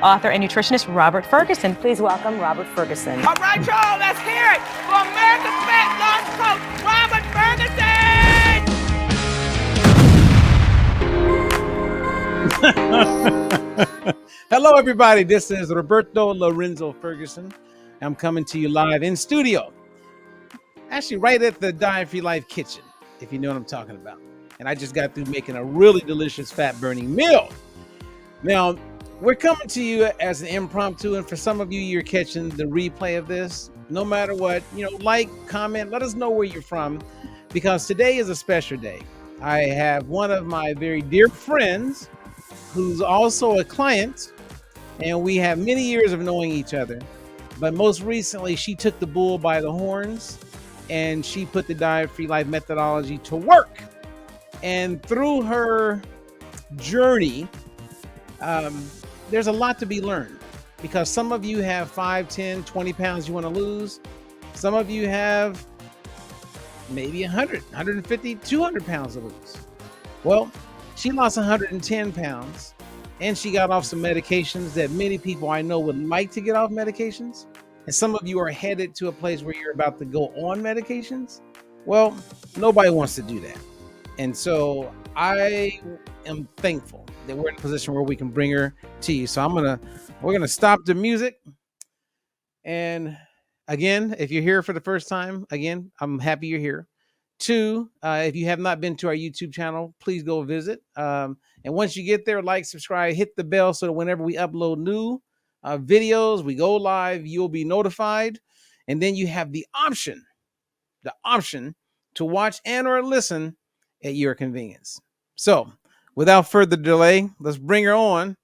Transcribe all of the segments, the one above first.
author and nutritionist Robert Ferguson. Please welcome Robert Ferguson. All right, y'all, let's hear it for America's Fat Loss Coach, Robert Ferguson! Hello, everybody. This is Roberto Lorenzo Ferguson. I'm coming to you live in studio. Actually, right at the Diet Free Life kitchen, if you know what I'm talking about. And I just got through making a really delicious fat-burning meal. Now, we're coming to you as an impromptu, and for some of you, you're catching the replay of this. No matter what, like, comment, let us know where you're from, because today is a special day. I have one of my very dear friends who's also a client, and we have many years of knowing each other. But most recently, she took the bull by the horns, and she put the Diet Free Life methodology to work. And through her journey, there's a lot to be learned, because some of you have 5, 10, 20 pounds you want to lose. Some of you have maybe 100, 150, 200 pounds to lose. Well, she lost 110 pounds, and she got off some medications that many people I know would like to get off medications. And some of you are headed to a place where you're about to go on medications. Well, nobody wants to do that. And so I am thankful that we're in a position where we can bring her to you. So we're gonna stop the music. And again, if you're here for the first time, again, I'm happy you're here. 2, if you have not been to our YouTube channel, please go visit. And once you get there, like, subscribe, hit the bell so that whenever we upload new videos, we go live, you'll be notified. And then you have the option to watch and or listen at your convenience. So without further delay, let's bring her on,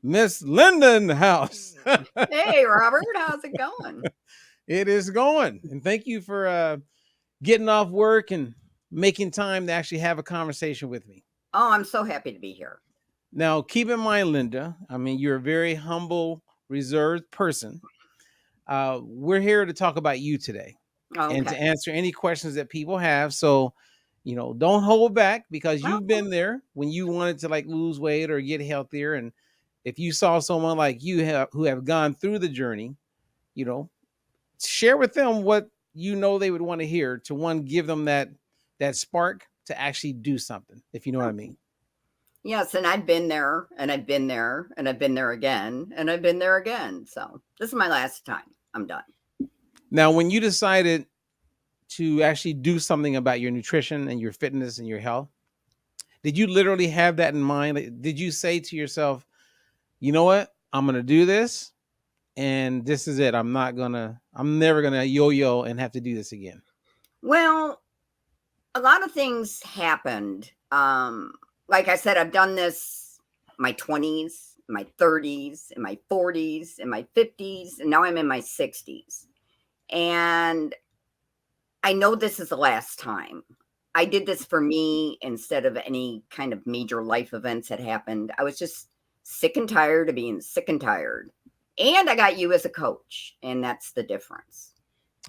Miss Linda in the house. Hey, Robert, how's it going? It is going. And thank you for getting off work and making time to actually have a conversation with me. Oh, I'm so happy to be here. Now, keep in mind, Linda, you're a very humble, reserved person. We're here to talk about you today. Okay. And to answer any questions that people have. So, don't hold back, because you've been there when you wanted to lose weight or get healthier. And if you saw someone like you who have gone through the journey, share with them what they would want to hear, to give them that spark to actually do something, if you know what I mean. Yes, and I've been there, and I've been there, and I've been there again, and I've been there again. So this is my last time. I'm done. Now, when you decided to actually do something about your nutrition and your fitness and your health, did you literally have that in mind? Did you say to yourself, you know what, I'm going to do this, and this is it. I'm never going to yo-yo and have to do this again? Well, a lot of things happened. Like I said, I've done this in my 20s, my 30s, in my 40s, in my 50s, and now I'm in my 60s. And I know this is the last time. I did this for me instead of any kind of major life events that happened. I was just sick and tired of being sick and tired. And I got you as a coach, and that's the difference.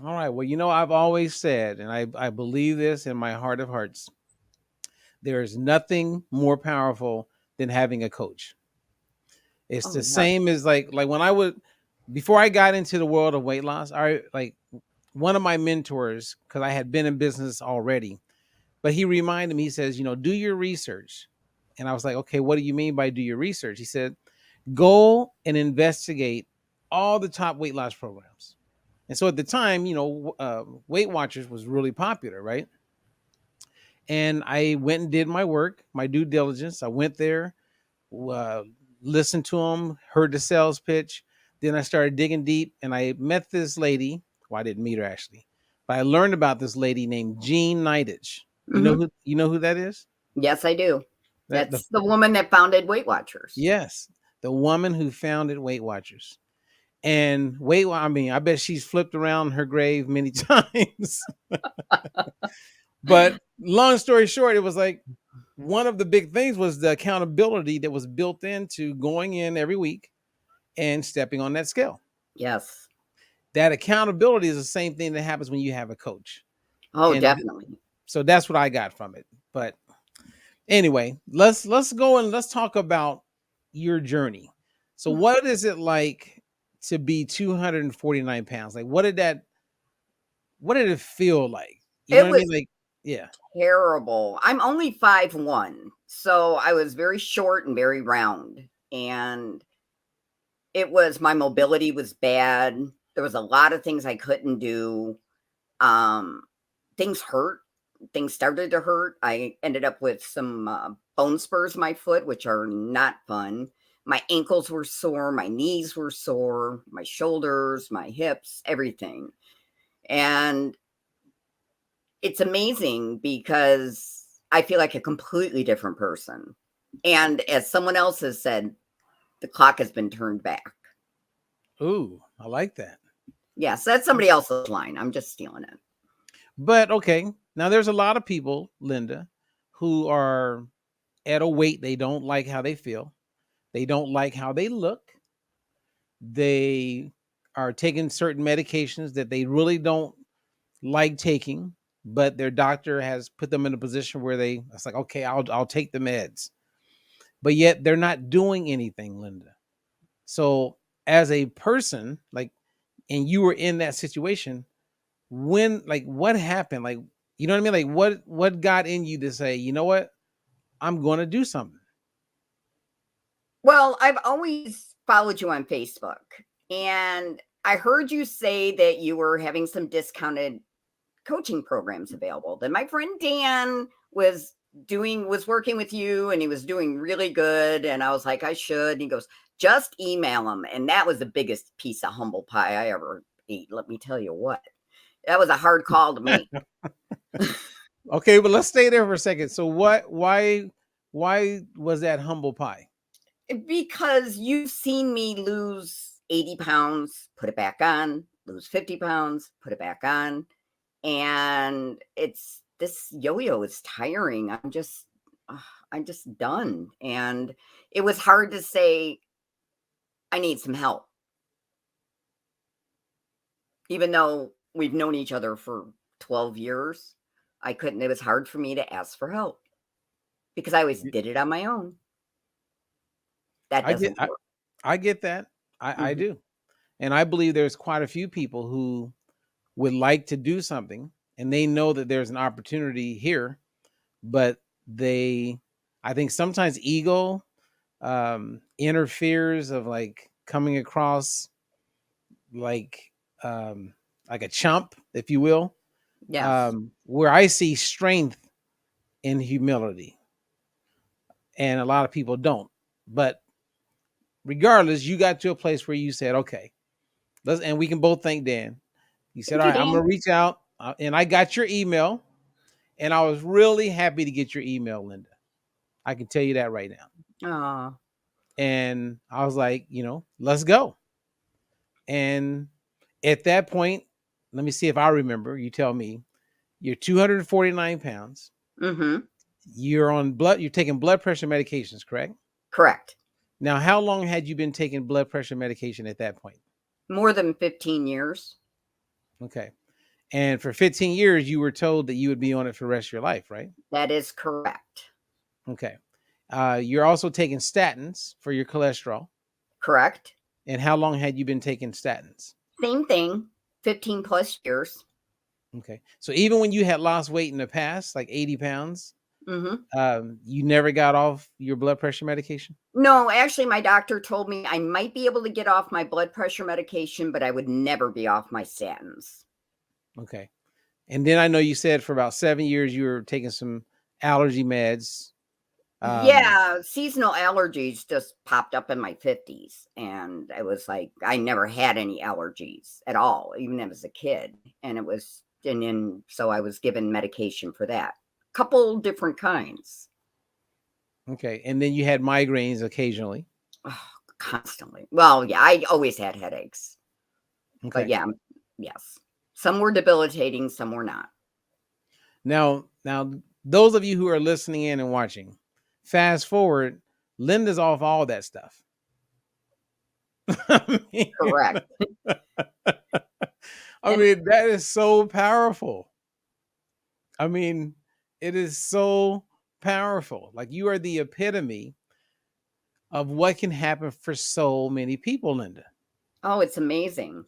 All right. Well, I've always said, and I believe this in my heart of hearts, there is nothing more powerful than having a coach. It's the same as like when before I got into the world of weight loss, one of my mentors, because I had been in business already, but he reminded me, he says, do your research. And I was like, okay, what do you mean by do your research? He said, go and investigate all the top weight loss programs. And so at the time, Weight Watchers was really popular, right? And I went and did my work, my due diligence. I went there, listened to them, heard the sales pitch. Then I started digging deep, and I met this lady. Well, I didn't meet her actually, but I learned about this lady named Jean Nidetch. Mm-hmm. You know who that is? Yes, I do. That's the woman that founded Weight Watchers. Yes, the woman who founded Weight Watchers. And I bet she's flipped around her grave many times. But long story short, it was like one of the big things was the accountability that was built into going in every week and stepping on that scale. Yes. That accountability is the same thing that happens when you have a coach. Oh, definitely. So that's what I got from it. But anyway, let's go and let's talk about your journey. So what is it like to be 249 pounds? Like, what did it feel like? You know It what I mean? was Like, yeah. terrible. I'm only 5'1", so I was very short and very round, and my mobility was bad. There was a lot of things I couldn't do. Um, things hurt. Things started to hurt. I ended up with some bone spurs in my foot, which are not fun. My ankles were sore. My knees were sore. My shoulders, my hips, everything. And it's amazing because I feel like a completely different person. And as someone else has said, the clock has been turned back. Ooh, I like that. Yes, that's somebody else's line. I'm just stealing it. But okay, now there's a lot of people, Linda, who are at a weight they don't like how they feel. They don't like how they look. They are taking certain medications that they really don't like taking, but their doctor has put them in a position where it's like, okay, I'll take the meds. But yet they're not doing anything, Linda. So as a person, like, and you were in that situation, what happened? Like, you know what I mean? Like what got in you to say, you know what? I'm going to do something. Well, I've always followed you on Facebook, and I heard you say that you were having some discounted coaching programs available. Then my friend Dan was working with you, and he was doing really good, and I was like, I should. And he goes, just email him. And that was the biggest piece of humble pie I ever ate. Let me tell you what. That was a hard call to make. Okay, but let's stay there for a second. So why was that humble pie? Because you've seen me lose 80 pounds, put it back on, lose 50 pounds, put it back on. And this yo-yo is tiring. I'm just done. And it was hard to say, I need some help. Even though we've known each other for 12 years, it was hard for me to ask for help because I always did it on my own. That I get doesn't work. I get that. I Mhm. do. And I believe there's quite a few people who would like to do something and they know that there's an opportunity here, but I think sometimes ego interferes of like coming across like um like a chump, if you will. Yes. Where I see strength in humility and a lot of people don't. But regardless, you got to a place where you said, okay, and we can both thank Dan. You said, Thank all you, right, I'm Dan. going to reach out. And I got your email. And I was really happy to get your email, Linda. I can tell you that right now. Aw. And I was like, let's go. And at that point, let me see if I remember. You tell me. You're 249 pounds. Mm-hmm. You're taking blood pressure medications, correct? Correct. Now, how long had you been taking blood pressure medication at that point? More than 15 years. Okay. And for 15 years, you were told that you would be on it for the rest of your life, right? That is correct. Okay. You're also taking statins for your cholesterol. Correct. And how long had you been taking statins? Same thing. 15 plus years. Okay. So even when you had lost weight in the past, like 80 pounds, Mm-hmm. you never got off your blood pressure medication? No, actually, my doctor told me I might be able to get off my blood pressure medication, but I would never be off my statins. Okay. And then I know you said for about 7 years you were taking some allergy meds. Yeah, seasonal allergies just popped up in my 50s. And I was like, I never had any allergies at all, even as a kid. And so I was given medication for that. Couple different kinds. Okay. And then you had migraines occasionally. Oh, constantly. Well, yeah, I always had headaches. But Okay. yeah, yes. Some were debilitating, some were not. Now, those of you who are listening in and watching, fast forward, Linda's off all that stuff. Correct. I mean, that is so powerful. I mean, it is so powerful. Like you are the epitome of what can happen for so many people, Linda. Oh, it's amazing.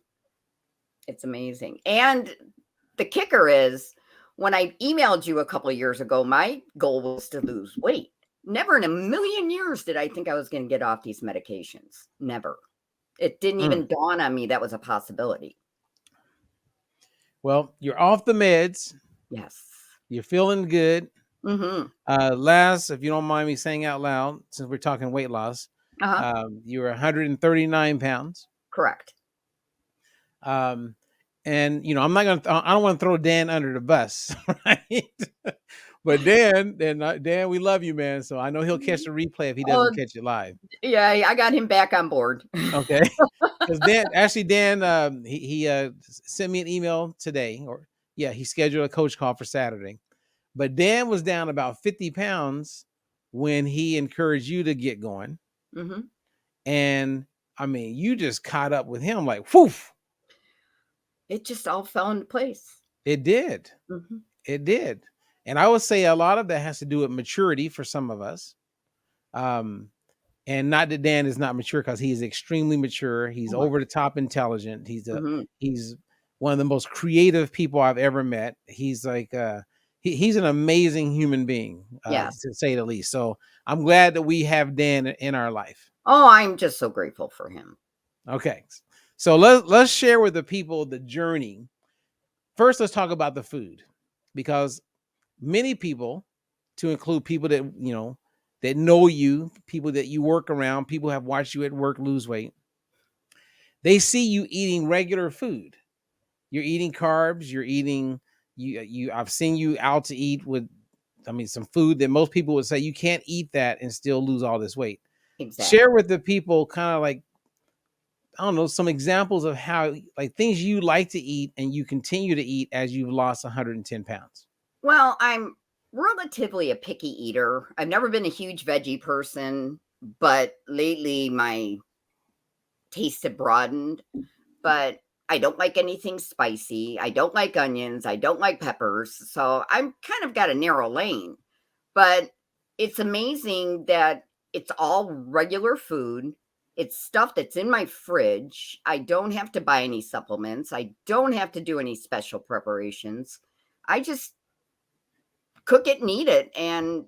It's amazing. And the kicker is, when I emailed you a couple of years ago, my goal was to lose weight. Never in a million years did I think I was going to get off these medications. Never. It didn't even dawn on me that was a possibility. Well, you're off the meds. Yes. You're feeling good. Mm-hmm. Last, if you don't mind me saying out loud, since we're talking weight loss, you were 139 pounds. Correct. And I don't want to throw Dan under the bus, right? But Dan, we love you, man. So I know he'll catch the replay if he doesn't catch it live. Yeah, I got him back on board. Okay. Because Dan, he sent me an email today, he scheduled a coach call for Saturday. But Dan was down about 50 pounds when he encouraged you to get going. Mm-hmm. And I mean, you just caught up with him like, whoo. It just all fell into place. It did. Mm-hmm. It did. And I would say a lot of that has to do with maturity for some of us. And not that Dan is not mature, because he is extremely mature. He's over the top intelligent. He's one of the most creative people I've ever met. He's like he's an amazing human being, to say the least. So I'm glad that we have Dan in our life. Oh, I'm just so grateful for him. Okay. So let's share with the people the journey. First, let's talk about the food, because many people, to include people that that know you, people that you work around, people have watched you at work lose weight, they see you eating regular food. You're eating carbs. You're eating I've seen you out to eat with, some food that most people would say you can't eat that and still lose all this weight. Exactly. Share with the people kind of like, I don't know, some examples of how, like, things you like to eat and you continue to eat as you've lost 110 pounds. Well, I'm relatively a picky eater. I've never been a huge veggie person, but lately my tastes have broadened. But I don't like anything spicy. I don't like onions. I don't like peppers. So I'm kind of got a narrow lane. But it's amazing that it's all regular food. It's stuff that's in my fridge. I don't have to buy any supplements. I don't have to do any special preparations. I just cook it and eat it. And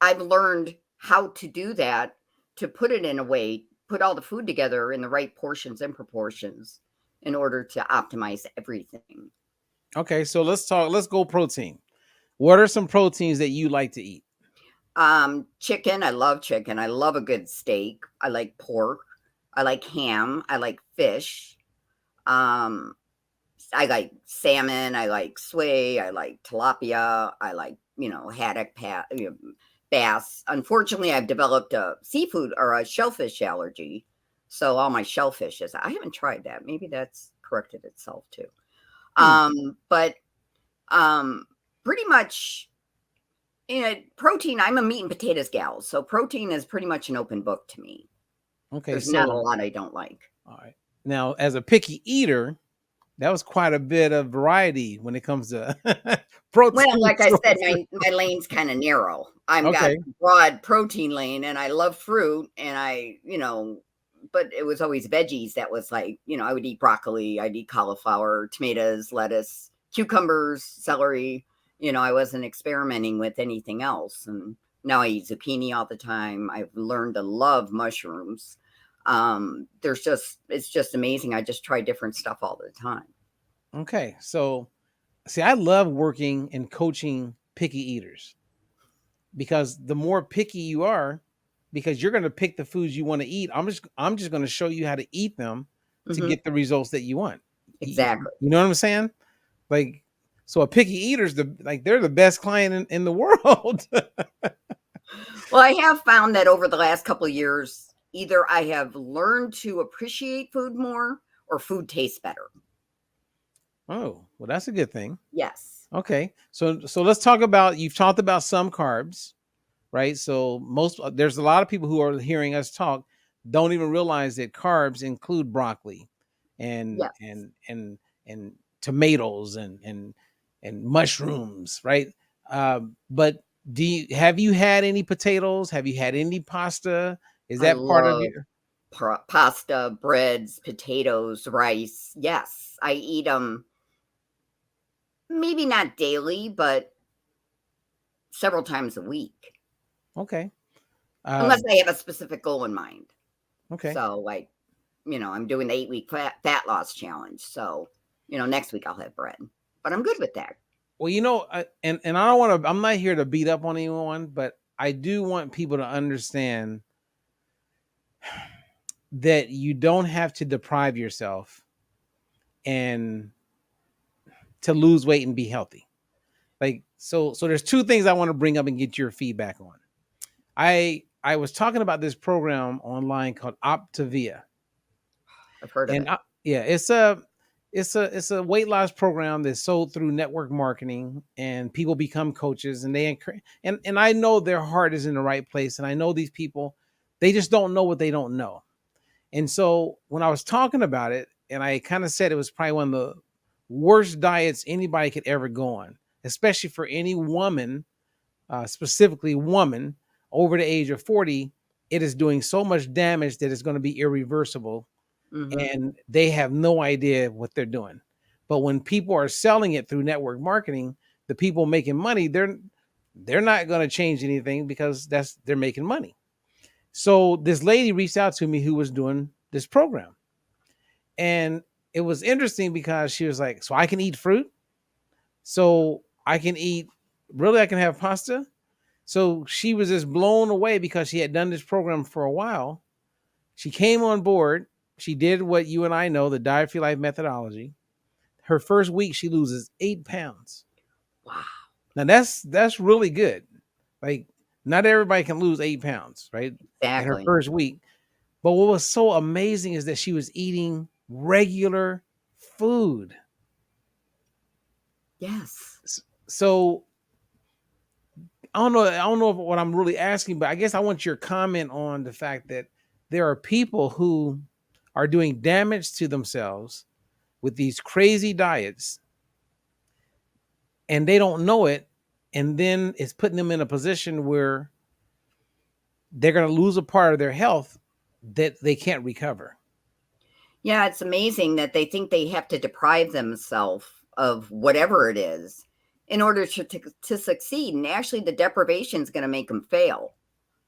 I've learned how to do that, to put it in a way, put all the food together in the right portions and proportions in order to optimize everything. Okay, so let's go protein. What are some proteins that you like to eat? Chicken. I love chicken. I love a good steak. I like pork. I like ham. I like fish. I like salmon. I like sway. I like tilapia. I like, haddock, bass. Unfortunately, I've developed a seafood or a shellfish allergy. So all my shellfish I haven't tried that. Maybe that's corrected itself too. But pretty much, protein, I'm a meat and potatoes gal. So protein is pretty much an open book to me. Okay. There's not a lot I don't like. All right. Now, as a picky eater, that was quite a bit of variety when it comes to protein. Well, like I said, my lane's kind of narrow. I've got a broad protein lane, and I love fruit, and but it was always veggies. That was like, I would eat broccoli, I'd eat cauliflower, tomatoes, lettuce, cucumbers, celery. I wasn't experimenting with anything else. And now I eat zucchini all the time. I've learned to love mushrooms. It's just amazing. I just try different stuff all the time. Okay. So see, I love working and coaching picky eaters, because the more picky you are, because you're going to pick the foods you want to eat. I'm just going to show you how to eat them to get the results that you want. Exactly. You know what I'm saying? Like, so a picky eater's they're the best client in the world. Well, I have found that over the last couple of years, either I have learned to appreciate food more or food tastes better. Oh, well, that's a good thing. Yes. Okay. So let's talk about, you've talked about some carbs, right? So there's a lot of people who are hearing us talk don't even realize that carbs include broccoli and tomatoes and mushrooms, right? But have you had any potatoes? Have you had any pasta? Is I that part of love your? pasta, breads, potatoes, rice. Yes, I eat them maybe not daily, but several times a week, Okay. unless Um, I have a specific goal in mind. okay. So, like, I'm doing the 8-week fat loss challenge. So, next week I'll have bread, but I'm good with that. Well, and I don't want to. I'm not here to beat up on anyone, but I do want people to understand that you don't have to deprive yourself and to lose weight and be healthy. Like so there's two things I want to bring up and get your feedback on. I was talking about this program online called Optavia. I've heard of And it. yeah, it's a weight loss program that's sold through network marketing, and people become coaches, and they encourage, and I know their heart is in the right place, and I know these people, they just don't know what they don't know. And so when I was talking about it, and I kind of said it was probably one of the worst diets anybody could ever go on, especially for any woman, specifically woman over the age of 40. It is doing so much damage that it's going to be irreversible, Hmm. and they have no idea what they're doing. But when people are selling it through network marketing, the people making money, they're not going to change anything because they're making money. So this lady reached out to me who was doing this program. And it was interesting because she was like, "So I can eat fruit? So I can eat really I can have pasta?" So she was just blown away because she had done this program for a while. She came on board. She did what you and I know, the Diet for Your Life methodology. Her first week, she loses 8 pounds. Wow. Now that's really good. Like, not everybody can lose 8 pounds, right? In her Exactly. first week. But what was so amazing is that she was eating regular food. Yes. So I don't know what I'm really asking, but I guess I want your comment on the fact that there are people who are doing damage to themselves with these crazy diets, and they don't know it, and then it's putting them in a position where they're going to lose a part of their health that they can't recover. Yeah, it's amazing that they think they have to deprive themselves of whatever it is in order to succeed. And actually, the deprivation is going to make them fail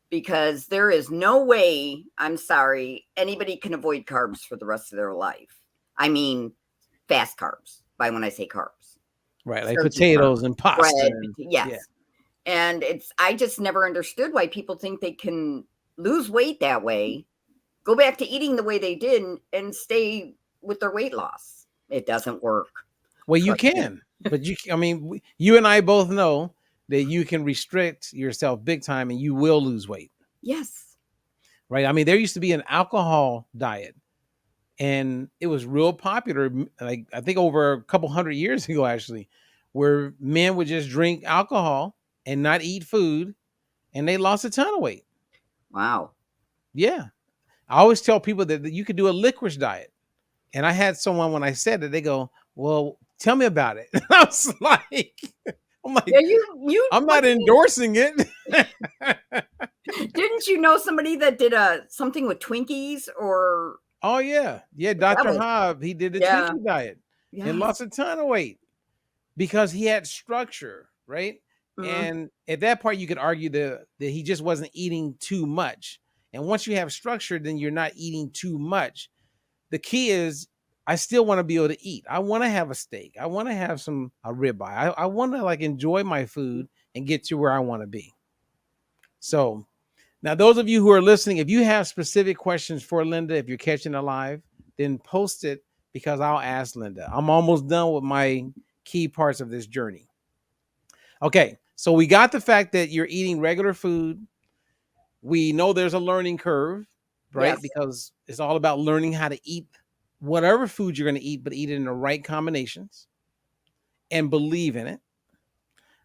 because there is no way, I'm sorry, anybody can avoid carbs for the rest of their life. I mean, fast carbs, by when I say carbs, Right, like starchy carbs, potatoes and pasta bread, and yeah. yes. And I just never understood why people think they can lose weight that way, go back to eating the way they did, and stay with their weight loss. It doesn't work. Well, you Trust me. can, but I mean, you and I both know that you can restrict yourself big time and you will lose weight, Yes. right? I mean, there used to be an alcohol diet, and it was real popular, like I think over a couple hundred years ago, actually, where men would just drink alcohol and not eat food, and they lost a ton of weight. Wow. Yeah. I always tell people that you could do a licorice diet. And I had someone, when I said it, they go, "Well, tell me about it." And I was like, I'm Yeah, like, you I'm what not endorsing it. didn't you know somebody that did a something with Twinkies or Oh yeah. Yeah. that Dr. was Hobb, he did the yeah, Twinkie diet and yes. lost a ton of weight because he had structure, right? Mhm. And at that part, you could argue that he just wasn't eating too much. And once you have structure, then you're not eating too much. The key is, I still want to be able to eat. I want to have a steak. I want to have a ribeye. I want to like enjoy my food and get to where I want to be. So now, those of you who are listening, if you have specific questions for Linda, if you're catching it live, then post it because I'll ask Linda. I'm almost done with my key parts of this journey. Okay, so we got the fact that you're eating regular food. We know there's a learning curve, right? Yes. Because it's all about learning how to eat whatever food you're going to eat, but eat it in the right combinations and believe in it.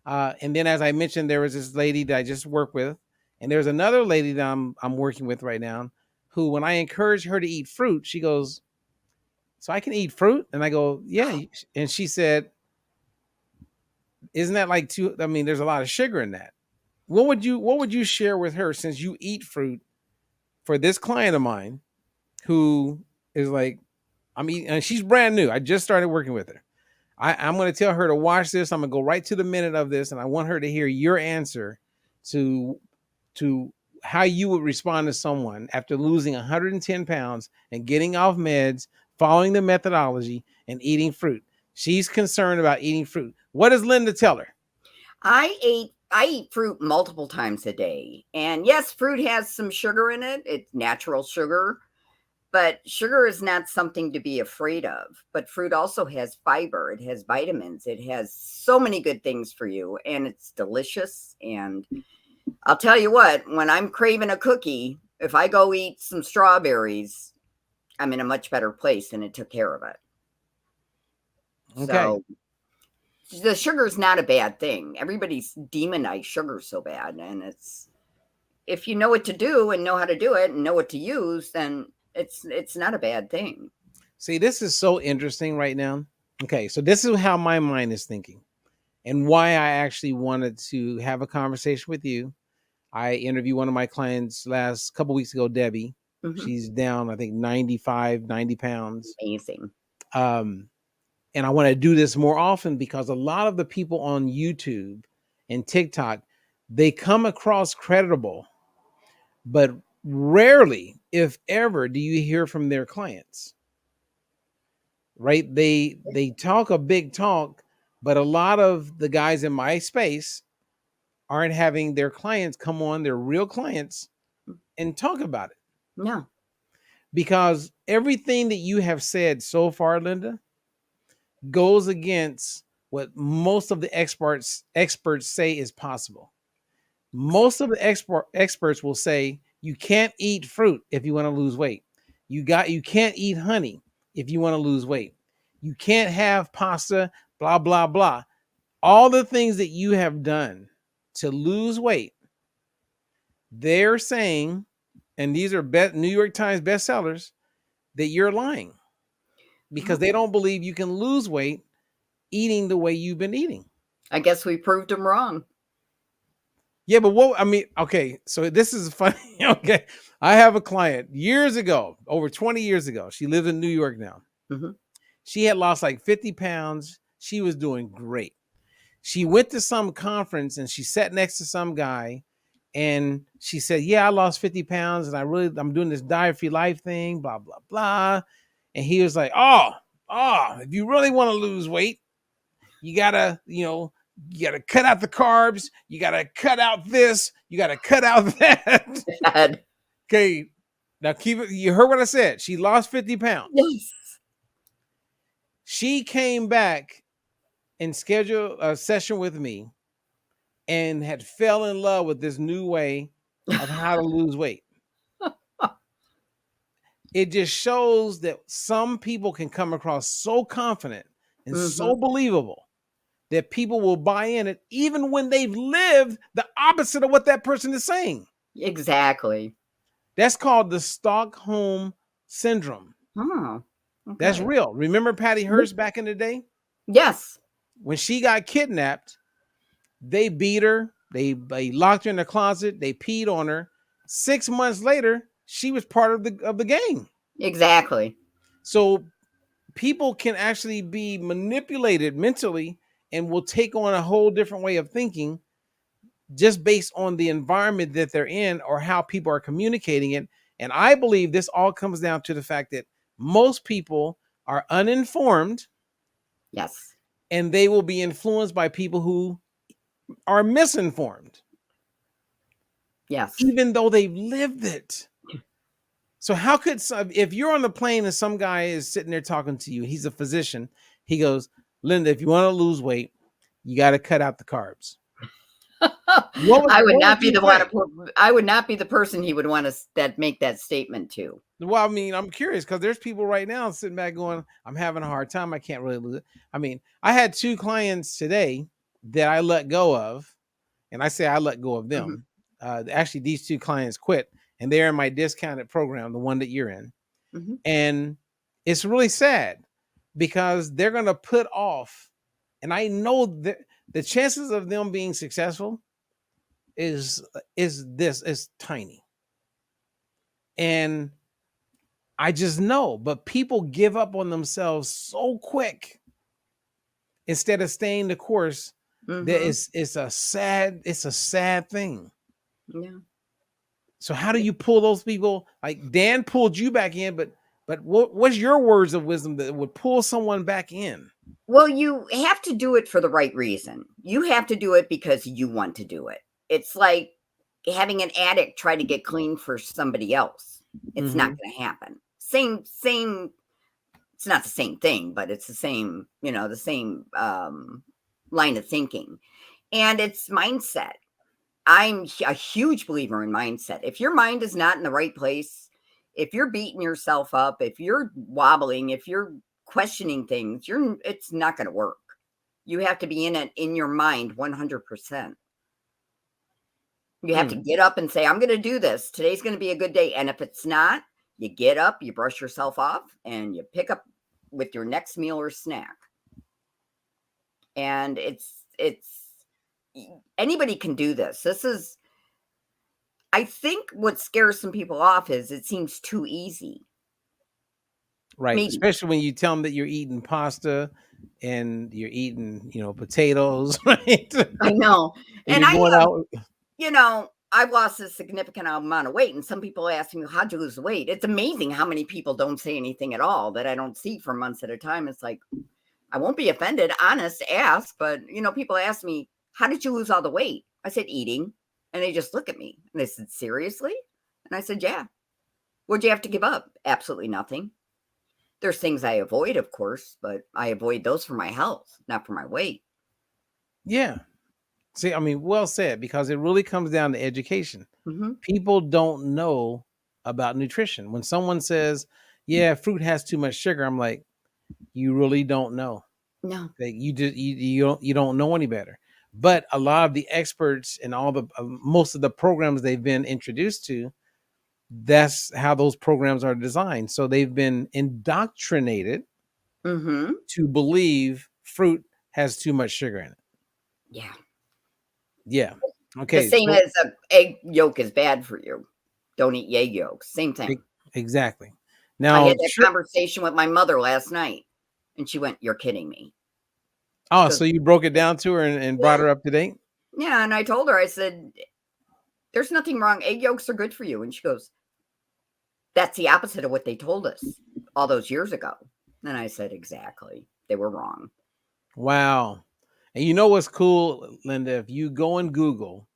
And then, as I mentioned, there was this lady that I just worked with, and there's another lady that I'm working with right now, who, when I encourage her to eat fruit, she goes, "So I can eat fruit?" And I go, "Yeah." And she said, "Isn't that like too? I mean, there's a lot of sugar in that." What would you share with her, since you eat fruit? for this client of mine who is like, I'm eating, and she's brand new. I just started working with her. I'm going to tell her to watch this. I'm going to go right to the minute of this, and I want her to hear your answer to how you would respond to someone after losing 110 pounds and getting off meds, following the methodology, and eating fruit. She's concerned about eating fruit. What does Linda tell her? I eat fruit multiple times a day. And yes, fruit has some sugar in it. It's natural sugar. But sugar is not something to be afraid of. But fruit also has fiber. It has vitamins. It has so many good things for you. And it's delicious. And I'll tell you what, when I'm craving a cookie, if I go eat some strawberries, I'm in a much better place, and it took care of it. Okay. So the sugar is not a bad thing. Everybody's demonized sugar so bad. And it's, if you know what to do and know how to do it and know what to use, then it's not a bad thing. See, this is so interesting right now. Okay, so this is how my mind is thinking and why I actually wanted to have a conversation with you. I interviewed one of my clients last couple weeks ago, Debbie. Mhm. She's down, I think, 90 pounds. Amazing. And I want to do this more often because a lot of the people on YouTube and TikTok, they come across credible, but rarely, if ever, do you hear from their clients. Right? They talk a big talk, but a lot of the guys in my space aren't having their clients come on, their real clients, and talk about it. No. Because everything that you have said so far, Linda, goes against what most of the experts say is possible. Most of the experts will say you can't eat fruit if you want to lose weight. You can't eat honey if you want to lose weight. You can't have pasta, blah, blah, blah. All the things that you have done to lose weight, they're saying, and these are New York Times bestsellers, that you're lying because they don't believe you can lose weight eating the way you've been eating. I guess we proved them wrong. Yeah, but okay, so this is funny. Okay, I have a client years ago, over 20 years ago. She lives in New York now. Mm-hmm. She had lost like 50 pounds. She was doing great. She went to some conference and she sat next to some guy and she said, yeah, I lost 50 pounds and I'm doing this diet-free life thing, blah, blah, blah. And he was like, oh, if you really want to lose weight, you gotta cut out the carbs. You gotta cut out this. You gotta cut out that. Okay, now keep it. You heard what I said. She lost 50 pounds. Yes. She came back and scheduled a session with me and had fell in love with this new way of how to lose weight. It just shows that some people can come across so confident and so believable that people will buy in it even when they've lived the opposite of what that person is saying. Exactly. That's called the Stockholm Syndrome. Oh, okay. That's real. Remember Patty Hearst back in the day? Yes. When she got kidnapped, they beat her. They locked her in the closet. They peed on her. 6 months later, she was part of the gang. Exactly. So people can actually be manipulated mentally and will take on a whole different way of thinking just based on the environment that they're in or how people are communicating it. And I believe this all comes down to the fact that most people are uninformed. Yes. And they will be influenced by people who are misinformed. Yes. Even though they've lived it. So how could if you're on the plane and some guy is sitting there talking to you, he's a physician, he goes, Linda, if you want to lose weight, you got to cut out the carbs. I would not be the person he would want to make that statement to. Well, I mean, I'm curious because there's people right now sitting back going, I'm having a hard time. I can't really lose it. I mean, I had 2 clients today that I let go of, and I say I let go of them. Actually, these 2 clients quit, and they're in my discounted program, the one that you're in. And it's really sad because they're going to put off, and I know that the chances of them being successful is tiny. And I just know, but people give up on themselves so quick instead of staying the course. That Mm-hmm. it's a sad thing. Yeah. So how do you pull those people? Like Dan pulled you back in, but what's your words of wisdom that would pull someone back in? Well, you have to do it for the right reason. You have to do it because you want to do it. It's like having an addict try to get clean for somebody else. It's not Mm-hmm. going to happen. Same. It's not the same thing, but it's the same, the same line of thinking. And it's mindset. I'm a huge believer in mindset. If your mind is not in the right place, if you're beating yourself up, if you're wobbling, if you're questioning things, it's not going to work. You have to be in it in your mind 100%. You have to get up and say, I'm going to do this. Today's going to be a good day. And if it's not, you get up, you brush yourself off, and you pick up with your next meal or snack. And it's anybody can do this. This is, I think what scares some people off is it seems too easy. Right. Maybe. Especially when you tell them that you're eating pasta and you're eating, potatoes, right? I know. And And you're going out. I've lost a significant amount of weight, and some people ask me, how'd you lose the weight? It's amazing how many people don't say anything at all that I don't see for months at a time. It's like, I won't be offended, honest, ask. But, people ask me, how did you lose all the weight? I said, eating. And they just look at me and they said, seriously? And I said, yeah. What'd you have to give up? Absolutely nothing. There's things I avoid, of course, but I avoid those for my health, not for my weight. Yeah. See, I mean, well said, because it really comes down to education. Mm-hmm. People don't know about nutrition. When someone says, yeah, fruit has too much sugar, I'm like, you really don't know. No. Like you don't know any better. But a lot of the experts and all the most of the programs they've been introduced to, that's how those programs are designed. So they've been indoctrinated Mm-hmm. to believe fruit has too much sugar in it. Yeah. Yeah. The Okay. same So as an egg yolk is bad for you. Don't eat egg yolks. Same thing. exactly. I Now, had that conversation with my mother last night, and she went, "You're kidding me." oh, Goes, so you broke it down to her and brought her up to date? yeah, and I told her, I said, "There's nothing wrong. Egg yolks are good for you." And she goes, "That's the opposite of what they told us all those years ago." And I said, "Exactly. They were wrong." Wow. And you know what's cool, Linda? If you go and Google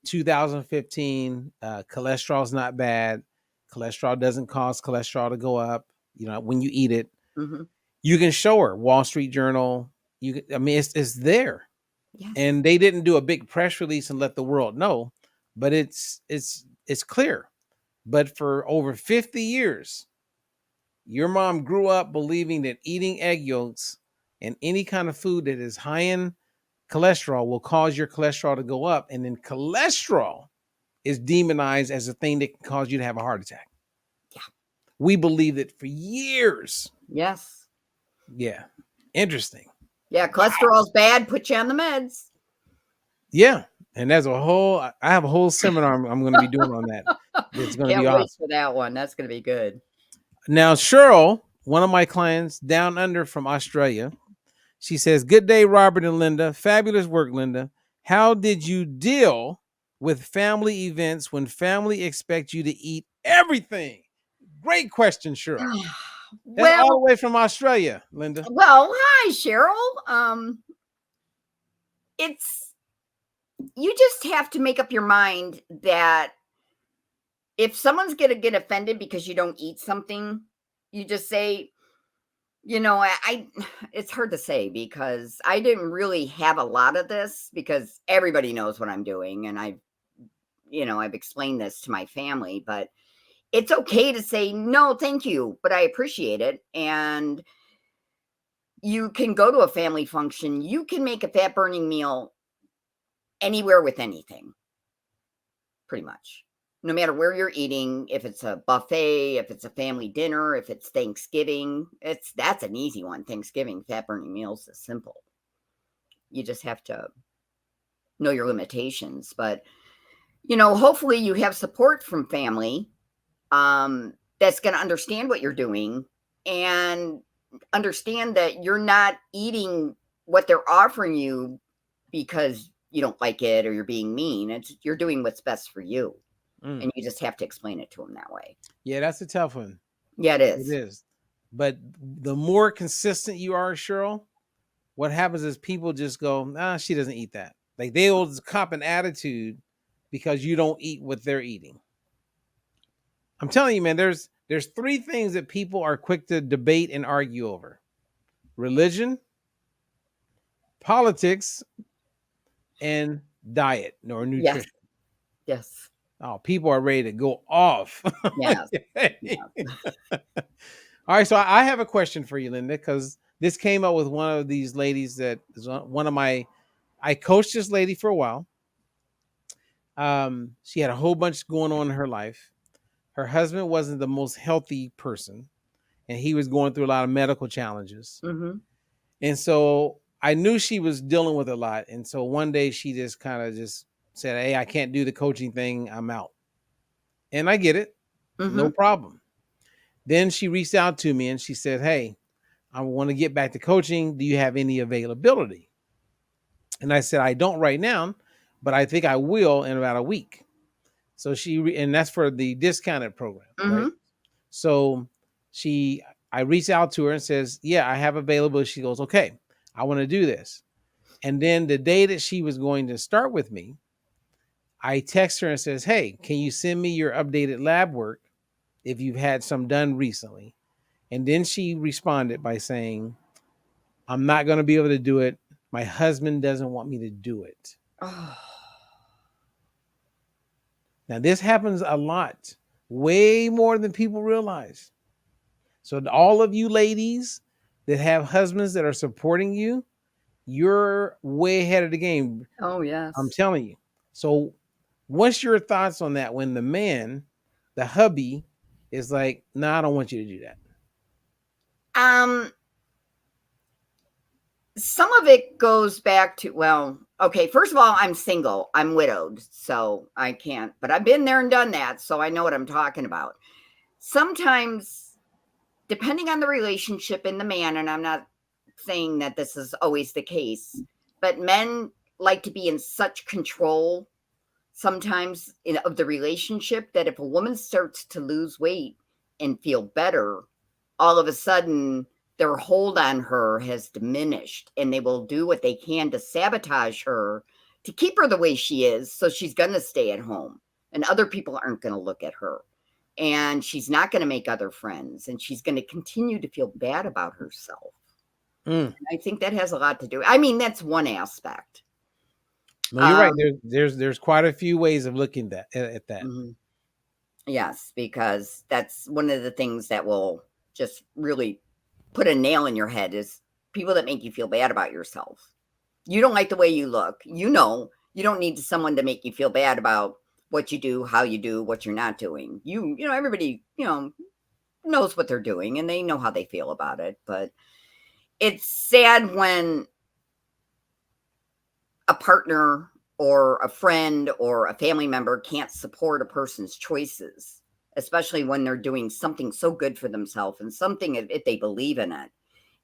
2015, cholesterol's not bad. Cholesterol doesn't cause cholesterol to go up, when you eat it. Mm-hmm. You can show her Wall Street Journal. I mean, it's there. Yes. And they didn't do a big press release and let the world know, but it's clear. But for over 50 years, your mom grew up believing that eating egg yolks and any kind of food that is high in cholesterol will cause your cholesterol to go up. And then cholesterol is demonized as a thing that can cause you to have a heart attack. Yeah. We believed it for years. Yes. Yeah. Interesting. Yeah, cholesterol's bad. Put you on the meds. Yeah. And I have a whole seminar I'm going to be doing on that. It's going to be Can't wait awesome. for that one. That's going to be good. Now, Cheryl, one of my clients down under from Australia, she says, "Good day, Robert and Linda. Fabulous work, Linda. How did you deal with family events when family expect you to eat everything?" Great question, Cheryl. That's all the way from Australia, Linda. Well, hi, Cheryl. You just have to make up your mind that if someone's going to get offended because you don't eat something, you just say, it's hard to say because I didn't really have a lot of this because everybody knows what I'm doing. And I've explained this to my family, but it's okay to say, no, thank you, but I appreciate it. And you can go to a family function. You can make a fat burning meal anywhere with anything, pretty much. No matter where you're eating, if it's a buffet, if it's a family dinner, if it's Thanksgiving, that's an easy one. Thanksgiving, fat burning meals is simple. You just have to know your limitations. But, hopefully you have support from family that's going to understand what you're doing and understand that you're not eating what they're offering you because you don't like it or you're being mean. You're doing what's best for you. And you just have to explain it to them that way. Yeah, that's a tough one. Yeah, it is. It is. But the more consistent you are, Cheryl, what happens is people just go, she doesn't eat that. Like they will cop an attitude because you don't eat what they're eating. I'm telling you, man, there's 3 things that people are quick to debate and argue over: religion, politics, and diet or nutrition. Yes. Oh, people are ready to go off. Yes. All right, so I have a question for you, Linda, because this came up with one of these ladies that is one of my. I coached this lady for a while. She had a whole bunch going on in her life. Her husband wasn't the most healthy person, and he was going through a lot of medical challenges. Mm-hmm. And so I knew she was dealing with a lot. And so one day she just kind of just said, "Hey, I can't do the coaching thing. I'm out." And I get it. Mm-hmm. No problem. Then she reached out to me and she said, "Hey, I want to get back to coaching. Do you have any availability?" And I said, "I don't right now, but I think I will in about a week." So and that's for the discounted program, Mm-hmm. right? So I reached out to her and says, "Yeah, I have available." She goes, "Okay, I want to do this." And then the day that she was going to start with me, I text her and says, "Hey, can you send me your updated lab work if you've had some done recently?" And then she responded by saying, "I'm not going to be able to do it. My husband doesn't want me to do it." Oh. Now, this happens a lot, way more than people realize. So all of you ladies that have husbands that are supporting you, you're way ahead of the game. Oh, yes. I'm telling you. So what's your thoughts on that when the man, the hubby, is like, "No, I don't want you to do that"? Some of it goes back to, well, okay, first of all, I'm single. I'm widowed, so I can't, but I've been there and done that, so I know what I'm talking about. Sometimes, depending on the relationship and the man, and I'm not saying that this is always the case, but men like to be in such control sometimes of the relationship that if a woman starts to lose weight and feel better, all of a sudden their hold on her has diminished and they will do what they can to sabotage her to keep her the way she is. So she's going to stay at home and other people aren't going to look at her and she's not going to make other friends and she's going to continue to feel bad about herself. And I think that has a lot to do. I mean, that's one aspect. No, you're right. There's quite a few ways of looking at that. Mm-hmm. Yes, because that's one of the things that will just really put a nail in your head is people that make you feel bad about yourself. You don't like the way you look. You know, you don't need someone to make you feel bad about what you do, how you do, what you're not doing. You know, everybody, knows what they're doing and they know how they feel about it. But it's sad when a partner or a friend or a family member can't support a person's choices, especially when they're doing something so good for themselves and something if they believe in it.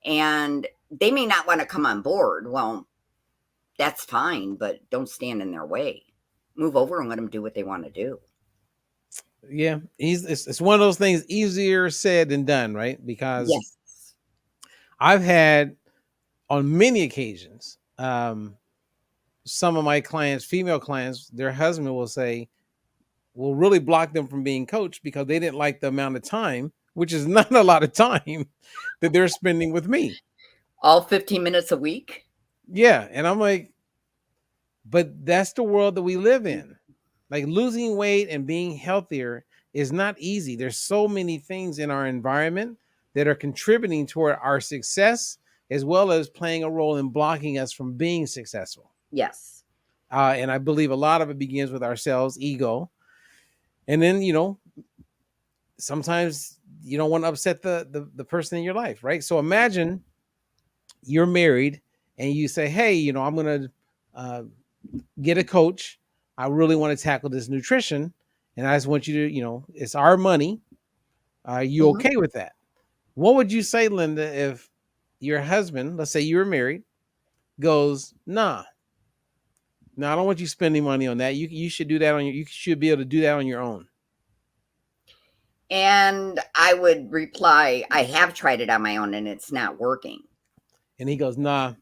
And they may not want to come on board. Well, that's fine, but don't stand in their way. Move over and let them do what they want to do. Yeah, it's one of those things easier said than done, right? Because yes. I've had on many occasions, some of my clients, female clients, their husband will really block them from being coached because they didn't like the amount of time, which is not a lot of time, that they're spending with me. All 15 minutes a week? Yeah. And I'm like, but that's the world that we live in. Like losing weight and being healthier is not easy. There's so many things in our environment that are contributing toward our success, as well as playing a role in blocking us from being successful. Yes. And I believe a lot of it begins with ourselves, ego. And then, sometimes you don't want to upset the person in your life, right? So imagine you're married and you say, "Hey, I'm going to get a coach. I really want to tackle this nutrition." And I just want you to, it's our money. Are you Mhm. okay with that? What would you say, Linda, if your husband, let's say you were married, goes, nah, no, I don't want you spending money on that. You should do that you should be able to do that on your own. And I would reply, I have tried it on my own and it's not working. And he goes, nah,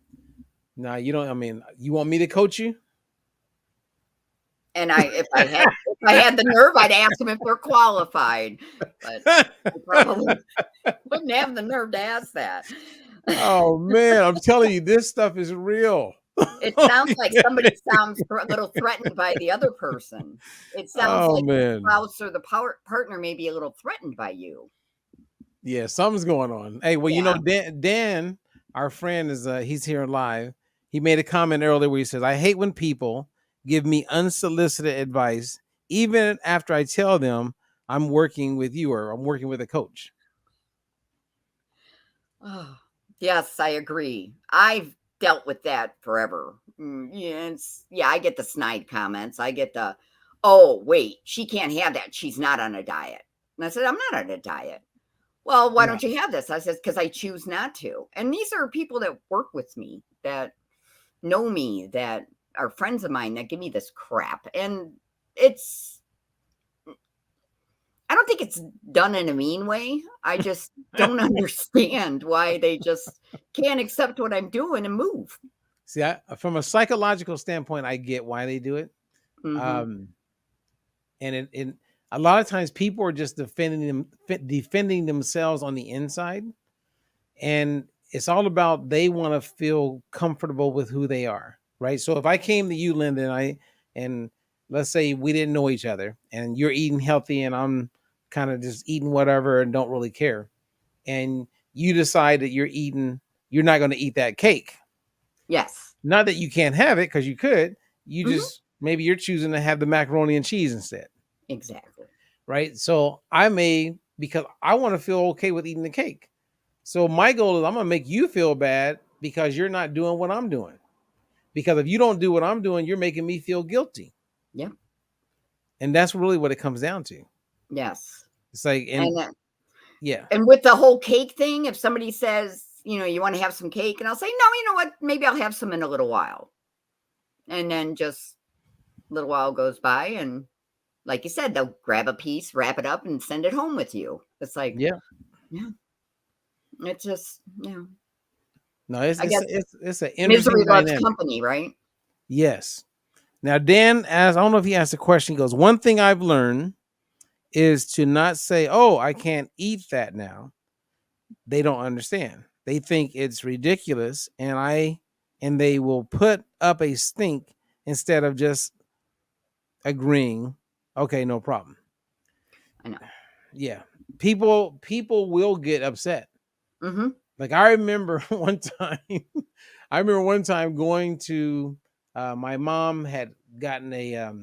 you don't. I mean, you want me to coach you? And if I had the nerve, I'd ask them if they're qualified. But I probably wouldn't have the nerve to ask that. Oh man, I'm telling you, this stuff is real. It sounds like somebody sounds a little threatened by the other person. It sounds Oh like the man, spouse or the partner may be a little threatened by you. yeah, something's going on. Hey, well, Yeah. Dan, our friend is he's here live. He made a comment earlier where he says, "I hate when people give me unsolicited advice, even after I tell them I'm working with you or I'm working with a coach." Oh, yes, I agree. I've dealt with that forever. Yeah, I get the snide comments. I get the, oh, wait, she can't have that. She's not on a diet. And I said, I'm not on a diet. Well, why Yeah. don't you have this? I said, because I choose not to. And these are people that work with me, that know me, that are friends of mine, that give me this crap. And I don't think it's done in a mean way. I just don't understand why they just can't accept what I'm doing and move. See, from a psychological standpoint, I get why they do it. Mhm. Um, and a lot of times people are just defending themselves on the inside, and it's all about they want to feel comfortable with who they are, right? So if I came to you, Linda, and let's say we didn't know each other, and you're eating healthy, and I'm kind of just eating whatever and don't really care, and you decide that you're not going to eat that cake. Yes. Not that you can't have it, because you could. You Mhm. just maybe you're choosing to have the macaroni and cheese instead, Exactly. right? So because I want to feel okay with eating the cake. So my goal is I'm gonna make you feel bad because you're not doing what I'm doing. Because if you don't do what I'm doing, you're making me feel guilty. Yeah. And that's really what it comes down to. Yes. It's like, and And yeah, and with the whole cake thing, if somebody says, you want to have some cake, and I'll say, no, you know what? Maybe I'll have some in a little while. And then just a little while goes by, and like you said, they'll grab a piece, wrap it up, and send it home with you. It's like, yeah. yeah, it's just, No, it's I it's guess it's an misery interesting loves dynamic. company, right? Yes. Now Dan asked, I don't know if he asked a question. He goes, one thing I've learned is to not say, "Oh, I can't eat that now." They don't understand. They think it's ridiculous, and they will put up a stink instead of just agreeing, "Okay, no problem." I know. Yeah. People will get upset. Mm-hmm. Like I remember one time going to my mom had gotten a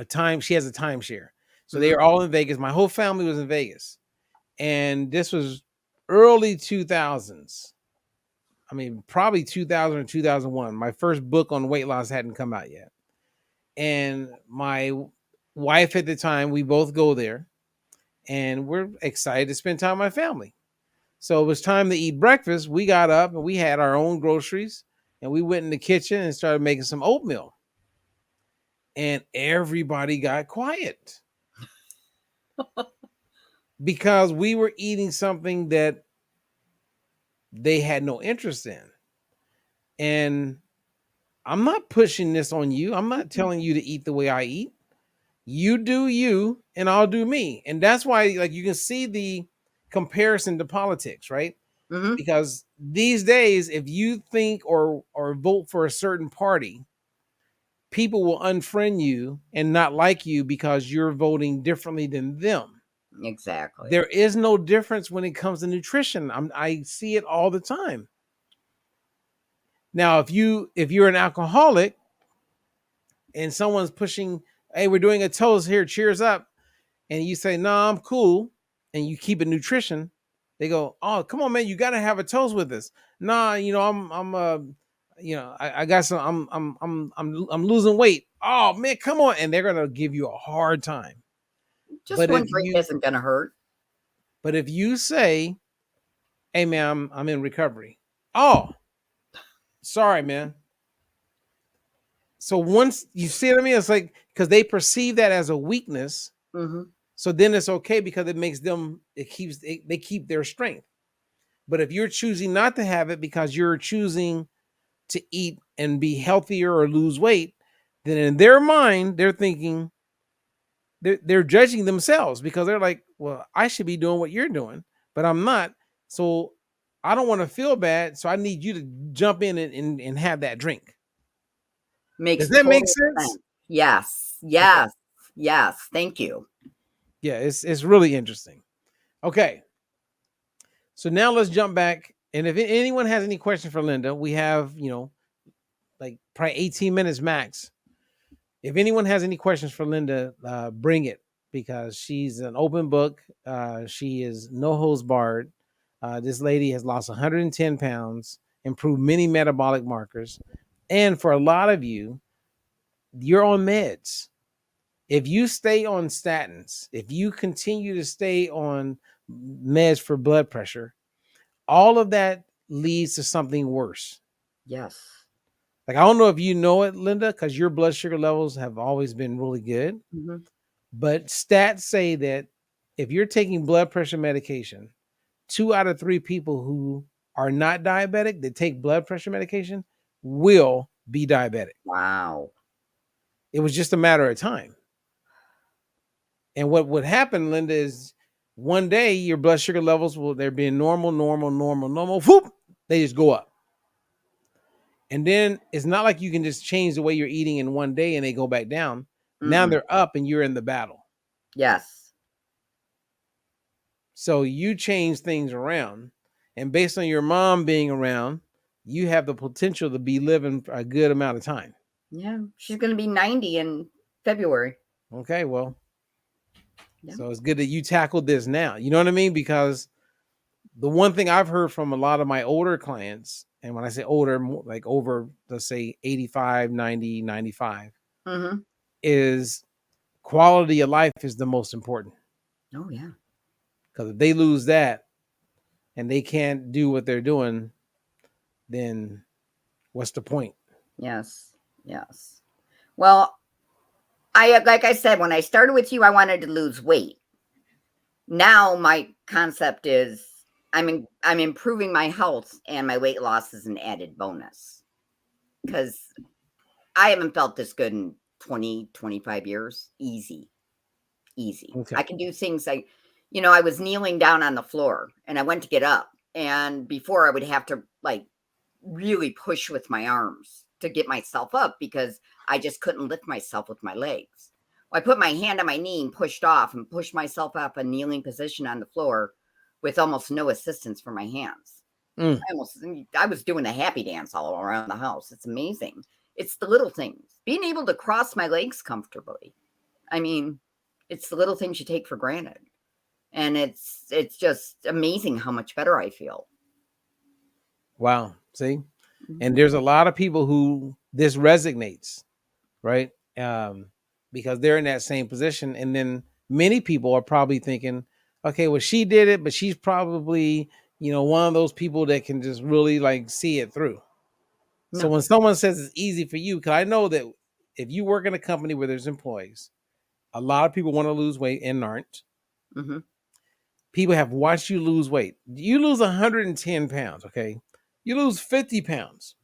time she has a timeshare. So they Mm-hmm. are all in Vegas. My whole family was in Vegas. And this was early 2000s. I mean, probably 2000 or 2001. My first book on weight loss hadn't come out yet. And my wife at the time, we both go there and we're excited to spend time with my family. So it was time to eat breakfast. We got up and we had our own groceries and we went in the kitchen and started making some oatmeal. And everybody got quiet because we were eating something that they had no interest in. And I'm not pushing this on you. I'm not telling you to eat the way I eat. You do you, and I'll do me. And that's why, like, you can see the comparison to politics, right? Mm-hmm. Because these days, if you think or vote for a certain party, people will unfriend you and not like you because you're voting differently than them. Exactly. There is no difference when it comes to nutrition. I see it all the time. Now, if you're an alcoholic and someone's pushing, hey, we're doing a toast here, cheers up, and you say, no, I'm cool, and you keep it nutrition, they go, oh, come on, man, you got to have a toast with us. Nah, I got some. I'm losing weight. Oh man, come on, and they're gonna give you a hard time. Just But one drink isn't going to hurt. if you say, "Hey man, I'm in recovery," oh, sorry man. So once you see what I mean, it's like because they perceive that as a weakness. Mm-hmm. So then it's okay because it makes them. They keep their strength. But if you're choosing not to have it because you're choosing to eat and be healthier or lose weight, then in their mind, they're thinking they're judging themselves because they're like, well, I should be doing what you're doing, but I'm not. So I don't want to feel bad. So I need you to jump in and have that drink. Makes Does that make total sense? sense. Yes. Okay. Yes. Yes. Thank you. Yeah, it's really interesting. Okay. So now let's jump back. And if anyone has any questions for Linda, we have, like probably 18 minutes max. If anyone has any questions for Linda, bring it because she's an open book. She is no holds barred. This lady has lost 110 pounds, improved many metabolic markers. And for a lot of you, you're on meds. If you stay on statins, if you continue to stay on meds for blood pressure, all of that leads to something worse. Yes. Like, I don't know if you know it, Linda, because your blood sugar levels have always been really good. Mm-hmm. But stats say that if you're taking blood pressure medication, 2 out of 3 people who are not diabetic that take blood pressure medication will be diabetic. Wow. It was just a matter of time. And what would happen, Linda, is one day your blood sugar levels they're being normal, whoop, they just go up. And then it's not like you can just change the way you're eating in one day and they go back down. Now Mm-mm. they're up and you're in the battle. Yes. So you change things around. And based on your mom being around, you have the potential to be living a good amount of time. Yeah. She's going to be 90 in February. Okay, well, Yeah. so it's good that you tackled this now. You know what I mean? Because the one thing I've heard from a lot of my older clients, and when I say older, like over, let's say 85, 90, 95, Mm-hmm. is quality of life is the most important. Oh, yeah. Because if they lose that and they can't do what they're doing, then what's the point? Yes. Yes. Well, like I said, when I started with you, I wanted to lose weight. Now my concept is I'm improving my health and my weight loss is an added bonus because I haven't felt this good in 20, 25 years. Easy. Okay. I can do things like, I was kneeling down on the floor and I went to get up. And before I would have to like really push with my arms to get myself up because I just couldn't lift myself with my legs. Well, I put my hand on my knee and pushed off and pushed myself up a kneeling position on the floor with almost no assistance from my hands. Mm. I was doing a happy dance all around the house. It's amazing. It's the little things. Being able to cross my legs comfortably. I mean, it's the little things you take for granted. And it's just amazing how much better I feel. Wow. See? And there's a lot of people who this resonates, right? Because they're in that same position. And then many people are probably thinking, okay, well, she did it, but she's probably, one of those people that can just really like see it through. No. So when someone says it's easy for you, because I know that if you work in a company where there's employees, a lot of people want to lose weight and aren't. Mm-hmm. People have watched you lose weight. You lose 110 pounds, okay? You lose 50 pounds.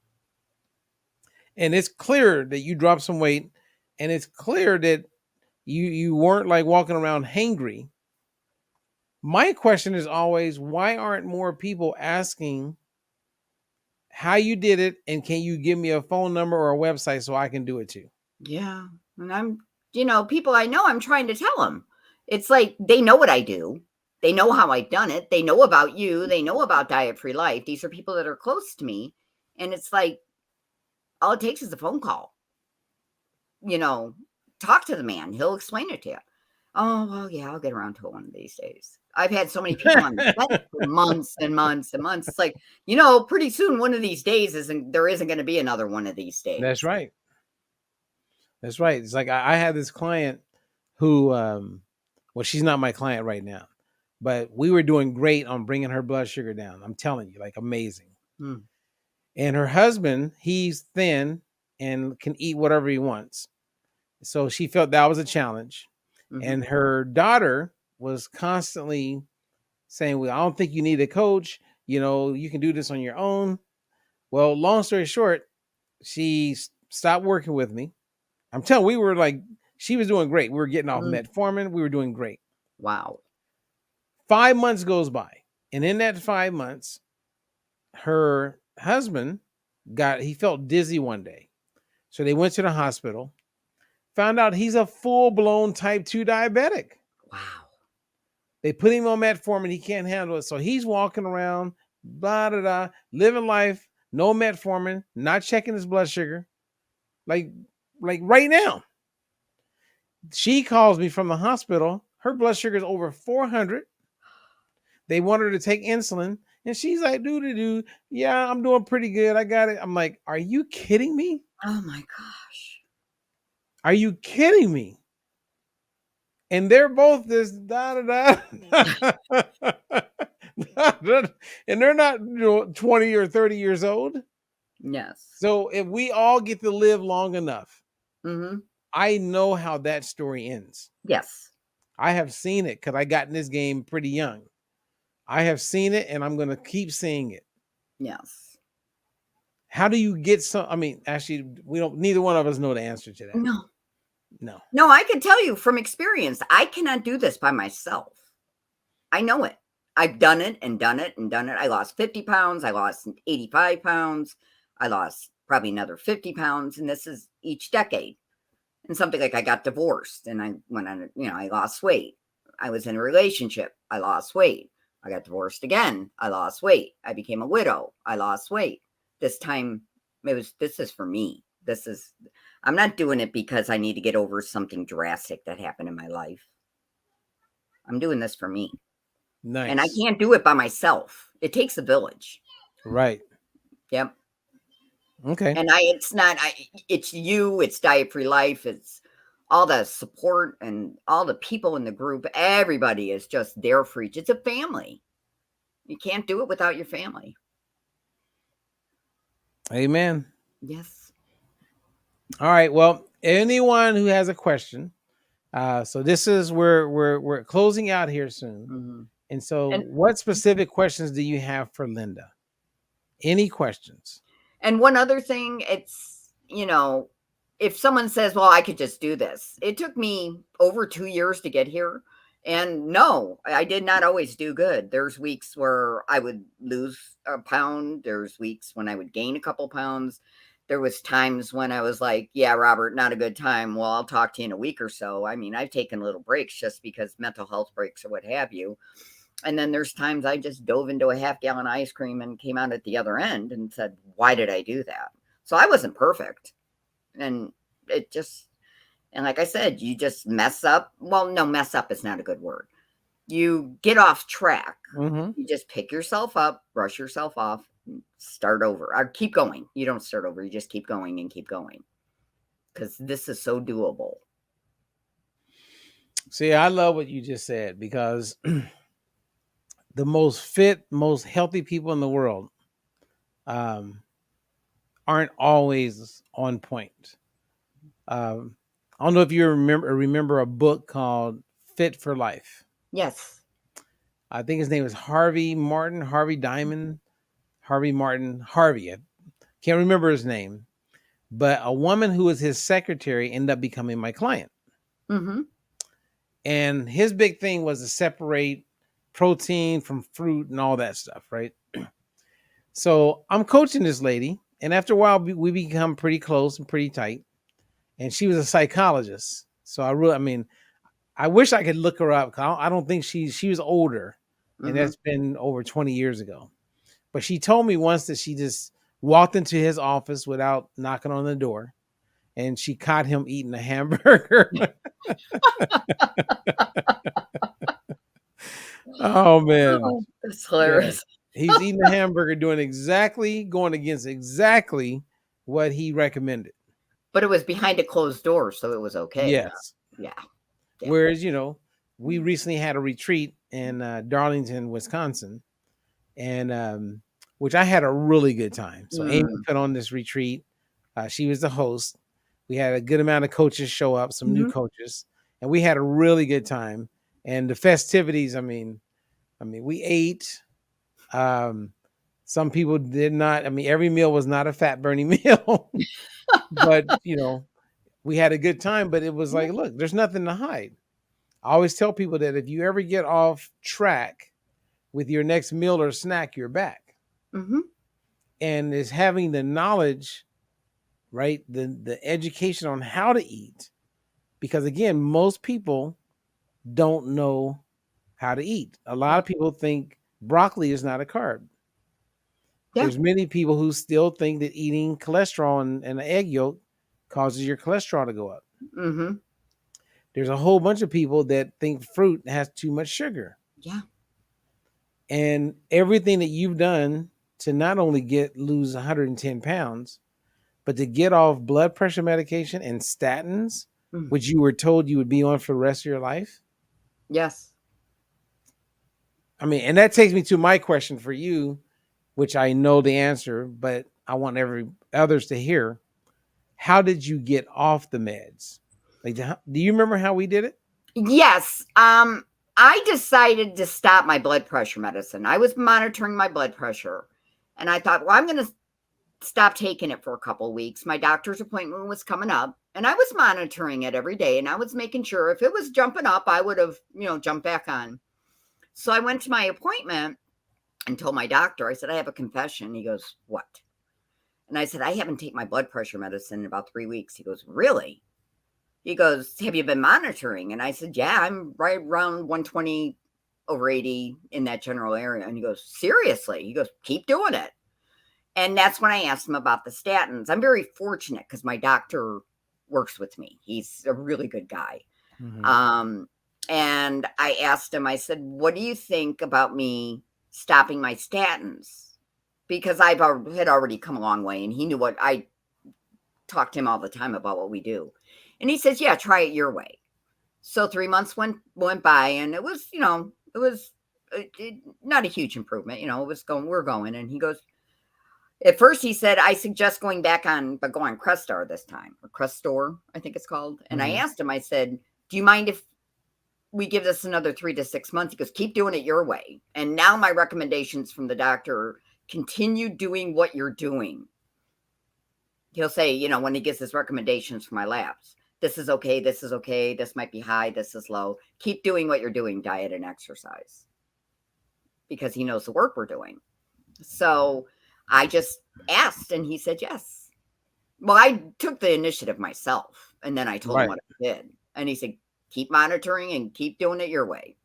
And it's clear that you dropped some weight. And it's clear that you weren't like walking around hangry. My question is always, why aren't more people asking how you did it? And can you give me a phone number or a website so I can do it too? Yeah. And I'm, people I know, I'm trying to tell them. It's like they know what I do. They know how I've done it. They know about you. They know about Diet-Free Life. These are people that are close to me. And it's like, all it takes is a phone call. Talk to the man. He'll explain it to you. Oh, well, yeah, I'll get around to it one of these days. I've had so many people on the fence for months and months and months. It's like, pretty soon one of these days isn't going to be another one of these That's days. right. That's right. It's like I had this client who, well, she's not my client right now, but we were doing great on bringing her blood sugar down. I'm telling you, like amazing. Hmm. And her husband, he's thin and can eat whatever he wants. So she felt that was a challenge. Mhm. And her daughter was constantly saying, well, I don't think you need a coach. You can do this on your own. Well, long story short, she stopped working with me. I'm telling we were like, she was doing great. We were getting off metformin. We were doing great. Wow. 5 months goes by. And in that 5 months, her husband he felt dizzy one day. So they went to the hospital, found out he's a full-blown type 2 diabetic. Wow. They put him on metformin. He can't handle it. So he's walking around, blah, blah, blah, living life, no metformin, not checking his blood sugar. Like right now. She calls me from the hospital. Her blood sugar is over 400. They want her to take insulin. And she's like, yeah, I'm doing pretty good. I got it. I'm like, are you kidding me? Oh my gosh. Are you kidding me? And they're both this da. And they're not 20 or 30 years old. Yes. So if we all get to live long enough, Mm-hmm. I know how that story ends. Yes. I have seen it because I got in this game pretty young. I have seen it and I'm going to keep seeing it. Yes. How do you get some? I mean, actually, neither one of us know the answer to that. No, I can tell you from experience, I cannot do this by myself. I know it. I've done it and done it and done it. I lost 50 pounds. I lost 85 pounds. I lost probably another 50 pounds. And this is each decade. And something like I got divorced and I went on, I lost weight. I was in a relationship. I lost weight. I got divorced again. I lost weight. I became a widow. I lost weight. This time this is for me. I'm not doing it because I need to get over something drastic that happened in my life. I'm doing this for me. Nice. And I can't do it by myself. It takes a village. Right. Yep. Okay. And it's you, it's Diet Free Life, it's all the support and all the people in the group. Everybody is just there for each. It's a family. You can't do it without your family. Amen. Yes. All right. Well, anyone who has a question, so this is we're closing out here soon. Mm-hmm. And so what specific questions do you have for Linda? Any questions? And one other thing, it's, if someone says, well, I could just do this. It took me over 2 years to get here. And no, I did not always do good. There's weeks where I would lose a pound. There's weeks when I would gain a couple pounds. There was times when I was like, yeah, Robert, not a good time. Well, I'll talk to you in a week or so. I mean, I've taken little breaks just because mental health breaks or what have you. And then there's times I just dove into a half-gallon ice cream and came out at the other end and said, why did I do that? So I wasn't perfect. And and like I said, you just mess up. Well, no, mess up is not a good word. You get off track. Mm-hmm. You just pick yourself up, brush yourself off, start over. Or keep going. You don't start over. You just keep going and keep going. Because this is so doable. See, I love what you just said because the most fit, most healthy people in the world aren't always on point. I don't know if you remember a book called Fit for Life. Yes. I think his name is Harvey Martin. I can't remember his name. But a woman who was his secretary ended up becoming my client. Mm-hmm. And his big thing was to separate protein from fruit and all that stuff, right? So I'm coaching this lady. And after a while, we become pretty close and pretty tight. And she was a psychologist. So I wish I could look her up. I don't think she was older. And Mm-hmm. that's been over 20 years ago. But she told me once that she just walked into his office without knocking on the door. and she caught him eating a hamburger. Oh man. Oh, that's Yeah. hilarious. He's eating a hamburger, going against exactly what he recommended. But it was behind a closed door, so it was okay. Yes. Yeah. Whereas, we recently had a retreat in Darlington, Wisconsin, and which I had a really good time. So Amy put on this retreat. She was the host. We had a good amount of coaches show up, some new coaches, and we had a really good time. And the festivities, I mean, we ate. Some people did not. I mean, every meal was not a fat burning meal, but we had a good time. But it was like, look, there's nothing to hide. I always tell people that if you ever get off track with your next meal or snack, you're back. And it's having the knowledge, right? The education on how to eat, because again, most people don't know how to eat. A lot of people think broccoli is not a carb. There's many people who still think that eating cholesterol and an egg yolk causes your cholesterol to go up. There's a whole bunch of people that think fruit has too much sugar. Yeah. And everything that you've done to not only lose 110 pounds, but to get off blood pressure medication and statins, which you were told you would be on for the rest of your life. Yes. I mean, and that takes me to my question for you, which I know the answer, but I want others to hear. How did you get off the meds? Like, do you remember how we did it? Yes. I decided to stop my blood pressure medicine. I was monitoring my blood pressure, and I thought, well, I'm going to stop taking it for a couple of weeks. My doctor's appointment was coming up, and I was monitoring it every day, and I was making sure if it was jumping up, I would have, jumped back on. So I went to my appointment and told my doctor, I said, I have a confession. He goes, what? And I said, I haven't taken my blood pressure medicine in about 3 weeks. He goes, really? He goes, have you been monitoring? And I said, yeah, I'm right around 120/80 in that general area. And he goes, seriously? He goes, keep doing it. And that's when I asked him about the statins. I'm very fortunate because my doctor works with me. He's a really good guy. And I asked him, I said, what do you think about me stopping my statins? Because I had already come a long way, and he knew what I talked to him all the time about what we do. And he says, yeah, try it your way. So 3 months went by, and it was, not a huge improvement. We're going. And he goes, at first he said, I suggest going back on, but go on Crestor this time, or Crestor, I think it's called. And I asked him, I said, do you mind if we give this another 3 to 6 months? He goes, keep doing it your way. And now my recommendations from the doctor, continue doing what you're doing. He'll say, when he gives his recommendations for my labs, this is okay, this might be high, this is low. Keep doing what you're doing, diet and exercise, because he knows the work we're doing. So I just asked, and he said yes. Well, I took the initiative myself, and then I told him what I did. And he said, keep monitoring and keep doing it your way.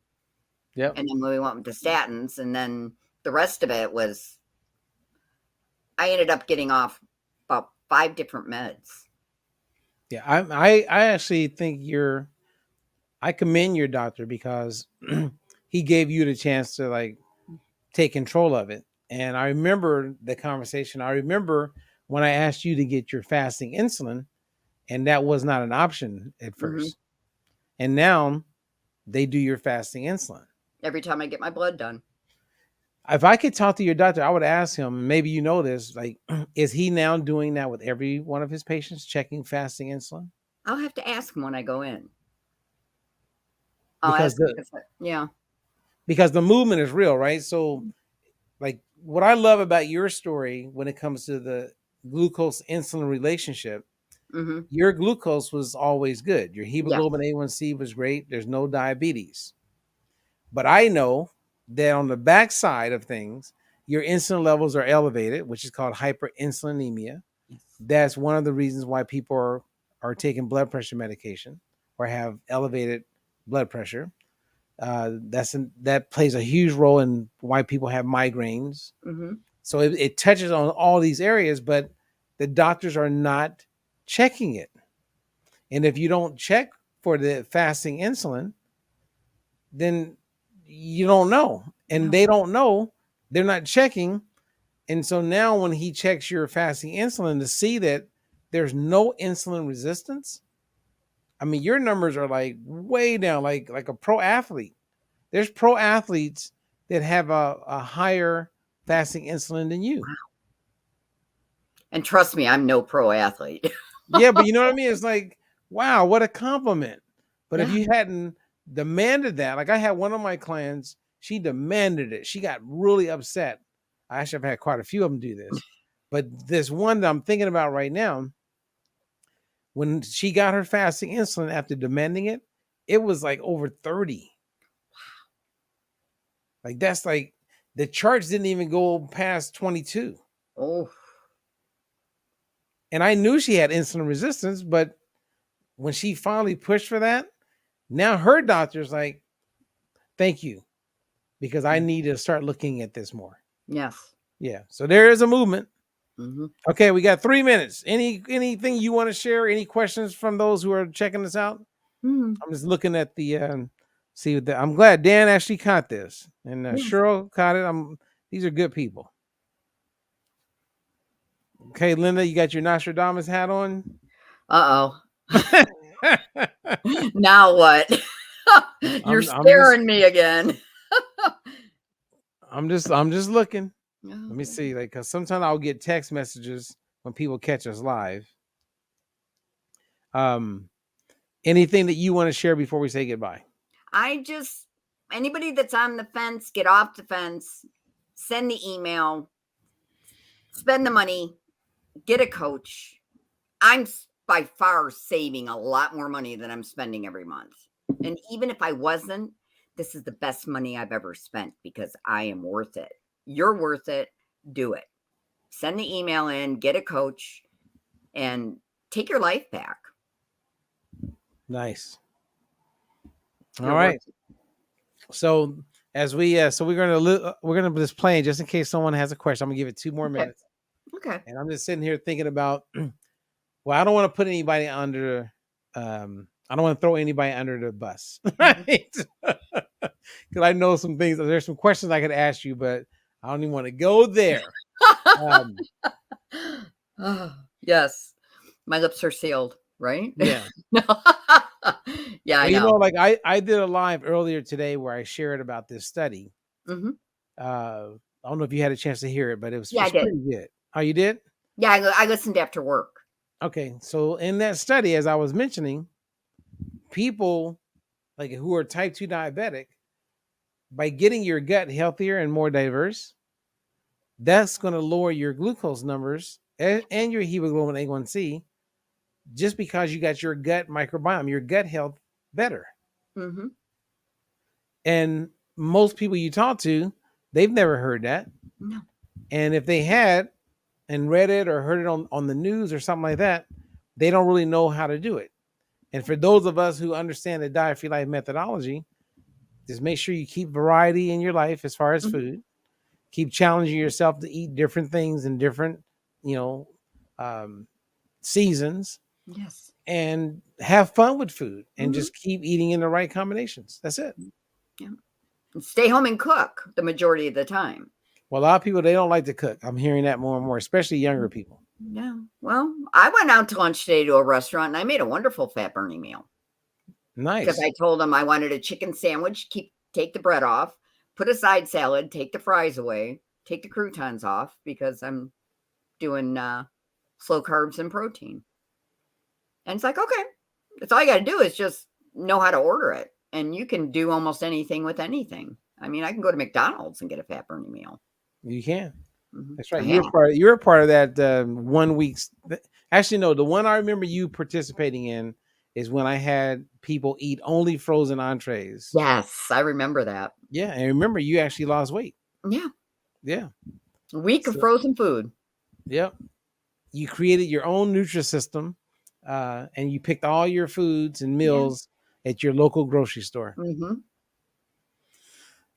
Yep. And then we went with the statins, and then the rest of it was, I ended up getting off about 5 different meds. Yeah, I actually think I commend your doctor, because he gave you the chance to take control of it. And I remember the conversation. I remember when I asked you to get your fasting insulin, and that was not an option at first. And now they do your fasting insulin every time I get my blood done. If I could talk to your doctor, I would ask him, maybe this, is he now doing that with every one of his patients, checking fasting insulin? I'll have to ask him when I go in. Because the movement is real, right? So what I love about your story when it comes to the glucose insulin relationship, your glucose was always good. Your hemoglobin A1C was great. There's no diabetes. But I know that on the backside of things, your insulin levels are elevated, which is called hyperinsulinemia. Yes. That's one of the reasons why people are taking blood pressure medication or have elevated blood pressure. That plays a huge role in why people have migraines. So it touches on all these areas, but the doctors are not checking it. And if you don't check for the fasting insulin, then you don't know. And they don't know. They're not checking. And so now when he checks your fasting insulin to see that there's no insulin resistance, I mean, your numbers are like way down, like a pro athlete. There's pro athletes that have a higher fasting insulin than you. And trust me, I'm no pro athlete. Yeah, but you know what I mean? It's like, wow, what a compliment. But if Yeah. you hadn't demanded that, like I had one of my clients, she demanded it. She got really upset. I actually have had quite a few of them do this. But this one that I'm thinking about right now, when she got her fasting insulin after demanding it, it was like over 30. Like that's like the charts didn't even go past 22. Oh, And I knew she had insulin resistance, but when she finally pushed for that, now her doctor's like, thank you, because I need to start looking at this more. yes. Yeah. So there is a movement. Mm-hmm. Okay, we got 3 minutes. Anything you want to share? Any questions from those who are checking this out? Mm-hmm. I'm just looking at the see what I'm glad Dan actually caught this, and Yes. Cheryl caught it. These are good people. Okay, Linda, you got your Nostradamus hat on. Uh-oh. Now what? You're scaring me again. I'm just looking. Oh. Let me see, like, because sometimes I'll get text messages when people catch us live. Anything that you want to share before we say goodbye? Anybody that's on the fence, get off the fence, send the email, spend the money, get a coach. I'm by far saving a lot more money than I'm spending every month. And even if I wasn't, this is the best money I've ever spent because I am worth it. You're worth it. Do it. Send the email in, get a coach, and take your life back. Nice. You're All right. worth it. So as we're gonna just play just in case someone has a question. I'm gonna give it 2 more minutes. Okay. And I'm just sitting here thinking about. Well, I don't want to put anybody under. I don't want to throw anybody under the bus, right? Because I know some things. There's some questions I could ask you, but I don't even want to go there. Yes, my lips are sealed. Right? Yeah. Yeah, I You know. know, like I did a live earlier today where I shared about this study. Mm-hmm. I don't know if you had a chance to hear it, but it was Yeah, I did. pretty good. Oh, you did? Yeah, I listened after work. Okay, so in that study, as I was mentioning, people like who are type 2 diabetic, by getting your gut healthier and more diverse, that's going to lower your glucose numbers and your hemoglobin A1C, just because you got your gut microbiome, your gut health better. Mm-hmm. And most people you talk to, they've never heard that. No. And if they had and read it or heard it on the news or something like that, they don't really know how to do it. And for those of us who understand the Diet Free Life methodology, just make sure you keep variety in your life as far as food. Keep challenging yourself to eat different things in different, seasons. Yes. And have fun with food and just keep eating in the right combinations. That's it. Yeah. And stay home and cook the majority of the time. Well, a lot of people, they don't like to cook. I'm hearing that more and more, especially younger people. Yeah. Well, I went out to lunch today to a restaurant and I made a wonderful fat burning meal. Nice. Because I told them I wanted a chicken sandwich, take the bread off, put a side salad, take the fries away, take the croutons off because I'm doing slow carbs and protein. And it's like, okay, that's all you got to do is just know how to order it. And you can do almost anything with anything. I mean, I can go to McDonald's and get a fat burning meal. You can. Mm-hmm. That's right. You're a part of that 1 week. Actually, no, the one I remember you participating in is when I had people eat only frozen entrees. Yes, I remember that. Yeah, and remember you actually lost weight. Yeah. Yeah. A week of frozen food. Yep. You created your own Nutrisystem, and you picked all your foods and meals at your local grocery store. Mm-hmm.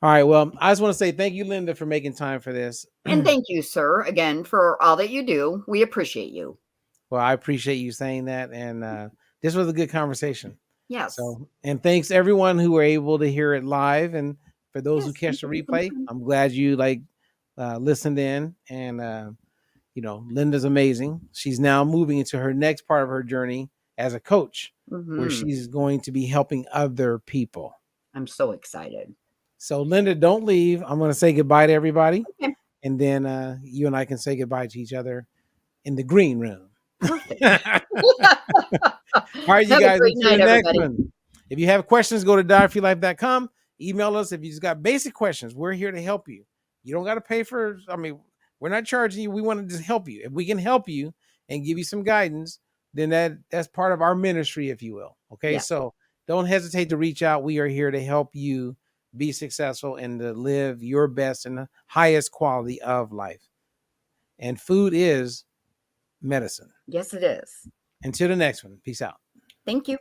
All right. Well, I just want to say thank you, Linda, for making time for this. And thank you, sir, again, for all that you do. We appreciate you. Well, I appreciate you saying that. And this was a good conversation. Yes. So, and thanks everyone who were able to hear it live. And for those who catch the replay, I'm glad you listened in. And, Linda's amazing. She's now moving into her next part of her journey as a coach, where she's going to be helping other people. I'm so excited. So, Linda, don't leave. I'm going to say goodbye to everybody. Okay. And then you and I can say goodbye to each other in the green room. Perfect. All right, you guys. Until the next one. If you have questions, go to dietfreelife.com. Email us if you just got basic questions. We're here to help you. You don't got to pay for, we're not charging you. We want to just help you. If we can help you and give you some guidance, then that's part of our ministry, if you will. Okay. Yeah. So don't hesitate to reach out. We are here to help you be successful and to live your best and the highest quality of life. And food is medicine. Yes, it is. Until the next one. Peace out. Thank you.